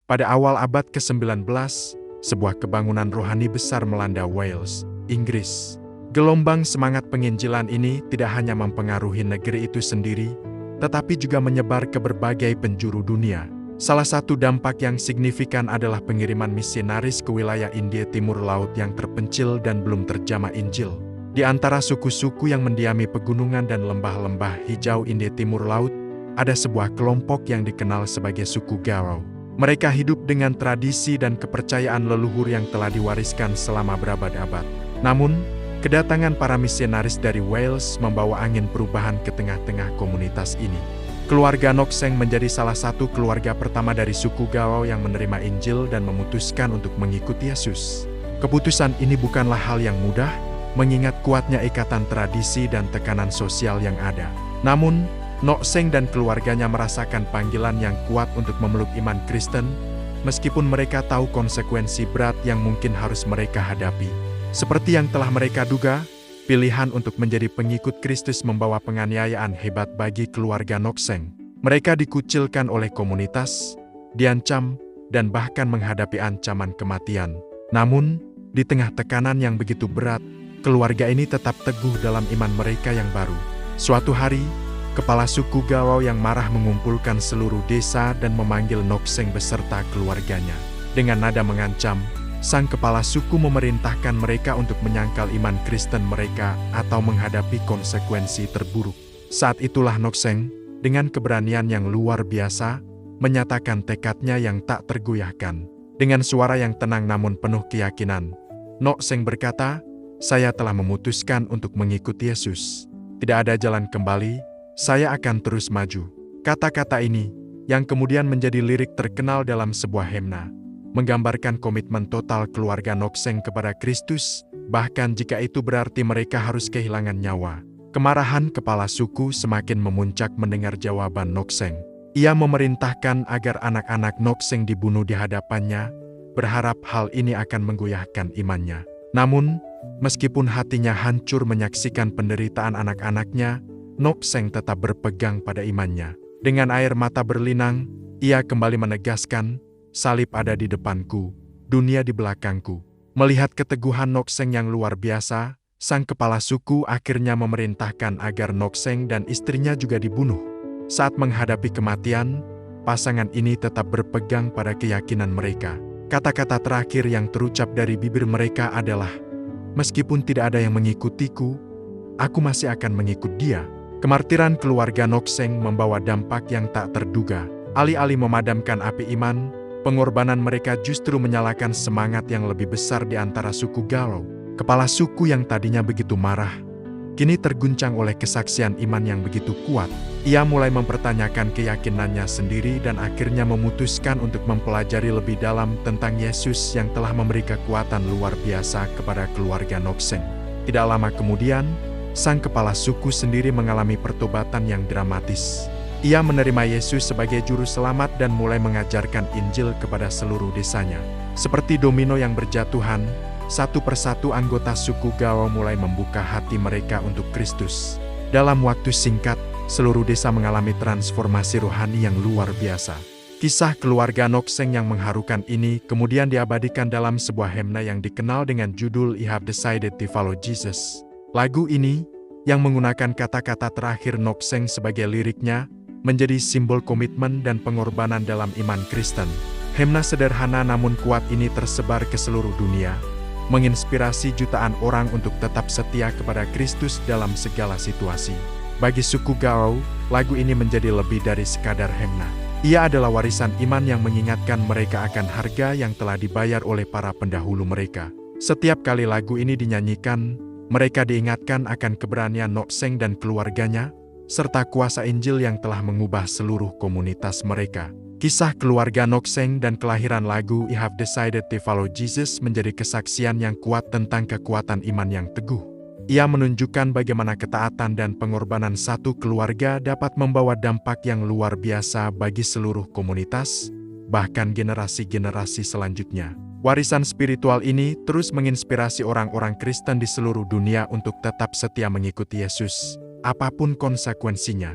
Pada awal abad ke-19, sebuah kebangunan rohani besar melanda Wales, Inggris. Gelombang semangat penginjilan ini tidak hanya mempengaruhi negeri itu sendiri, tetapi juga menyebar ke berbagai penjuru dunia. Salah satu dampak yang signifikan adalah pengiriman misionaris ke wilayah India Timur Laut yang terpencil dan belum terjamah Injil. Di antara suku-suku yang mendiami pegunungan dan lembah-lembah hijau India Timur Laut, ada sebuah kelompok yang dikenal sebagai suku Garrow. Mereka hidup dengan tradisi dan kepercayaan leluhur yang telah diwariskan selama berabad-abad. Namun, kedatangan para misionaris dari Wales membawa angin perubahan ke tengah-tengah komunitas ini. Keluarga Knox menjadi salah satu keluarga pertama dari suku Garrow yang menerima Injil dan memutuskan untuk mengikuti Yesus. Keputusan ini bukanlah hal yang mudah, mengingat kuatnya ikatan tradisi dan tekanan sosial yang ada. Namun, Knox dan keluarganya merasakan panggilan yang kuat untuk memeluk iman Kristen, meskipun mereka tahu konsekuensi berat yang mungkin harus mereka hadapi. Seperti yang telah mereka duga, pilihan untuk menjadi pengikut Kristus membawa penganiayaan hebat bagi keluarga Knox. Mereka dikucilkan oleh komunitas, diancam, dan bahkan menghadapi ancaman kematian. Namun, di tengah tekanan yang begitu berat, keluarga ini tetap teguh dalam iman mereka yang baru. Suatu hari, kepala suku Garrow yang marah mengumpulkan seluruh desa dan memanggil Knox beserta keluarganya. Dengan nada mengancam, sang kepala suku memerintahkan mereka untuk menyangkal iman Kristen mereka atau menghadapi konsekuensi terburuk. Saat itulah Knox, dengan keberanian yang luar biasa, menyatakan tekadnya yang tak tergoyahkan. Dengan suara yang tenang namun penuh keyakinan, Knox berkata, "Saya telah memutuskan untuk mengikuti Yesus. Tidak ada jalan kembali, saya akan terus maju." Kata-kata ini, yang kemudian menjadi lirik terkenal dalam sebuah himna, menggambarkan komitmen total keluarga Knox kepada Kristus, bahkan jika itu berarti mereka harus kehilangan nyawa. Kemarahan kepala suku semakin memuncak mendengar jawaban Knox. Ia memerintahkan agar anak-anak Knox dibunuh di hadapannya, berharap hal ini akan menggoyahkan imannya. Namun, meskipun hatinya hancur menyaksikan penderitaan anak-anaknya, Knox tetap berpegang pada imannya. Dengan air mata berlinang, ia kembali menegaskan, "Salib ada di depanku, dunia di belakangku." Melihat keteguhan Knox yang luar biasa, sang kepala suku akhirnya memerintahkan agar Knox dan istrinya juga dibunuh. Saat menghadapi kematian, pasangan ini tetap berpegang pada keyakinan mereka. Kata-kata terakhir yang terucap dari bibir mereka adalah, "Meskipun tidak ada yang mengikutiku, aku masih akan mengikut dia." Kemartiran keluarga Knox membawa dampak yang tak terduga. Alih-alih memadamkan api iman, pengorbanan mereka justru menyalakan semangat yang lebih besar di antara suku Garrow. Kepala suku yang tadinya begitu marah, kini terguncang oleh kesaksian iman yang begitu kuat. Ia mulai mempertanyakan keyakinannya sendiri dan akhirnya memutuskan untuk mempelajari lebih dalam tentang Yesus yang telah memberi kekuatan luar biasa kepada keluarga Knox. Tidak lama kemudian, sang kepala suku sendiri mengalami pertobatan yang dramatis. Ia menerima Yesus sebagai juru selamat dan mulai mengajarkan Injil kepada seluruh desanya. Seperti domino yang berjatuhan, satu persatu anggota suku Garrow mulai membuka hati mereka untuk Kristus. Dalam waktu singkat, seluruh desa mengalami transformasi rohani yang luar biasa. Kisah keluarga Knox yang mengharukan ini kemudian diabadikan dalam sebuah himna yang dikenal dengan judul "I Have Decided to Follow Jesus". Lagu ini, yang menggunakan kata-kata terakhir Knox sebagai liriknya, menjadi simbol komitmen dan pengorbanan dalam iman Kristen. Himna sederhana namun kuat ini tersebar ke seluruh dunia, menginspirasi jutaan orang untuk tetap setia kepada Kristus dalam segala situasi. Bagi suku Garrow, lagu ini menjadi lebih dari sekadar himna. Ia adalah warisan iman yang mengingatkan mereka akan harga yang telah dibayar oleh para pendahulu mereka. Setiap kali lagu ini dinyanyikan, mereka diingatkan akan keberanian Knox dan keluarganya, serta kuasa Injil yang telah mengubah seluruh komunitas mereka. Kisah keluarga Knox dan kelahiran lagu "I Have Decided to Follow Jesus" menjadi kesaksian yang kuat tentang kekuatan iman yang teguh. Ia menunjukkan bagaimana ketaatan dan pengorbanan satu keluarga dapat membawa dampak yang luar biasa bagi seluruh komunitas, bahkan generasi-generasi selanjutnya. Warisan spiritual ini terus menginspirasi orang-orang Kristen di seluruh dunia untuk tetap setia mengikuti Yesus, apapun konsekuensinya.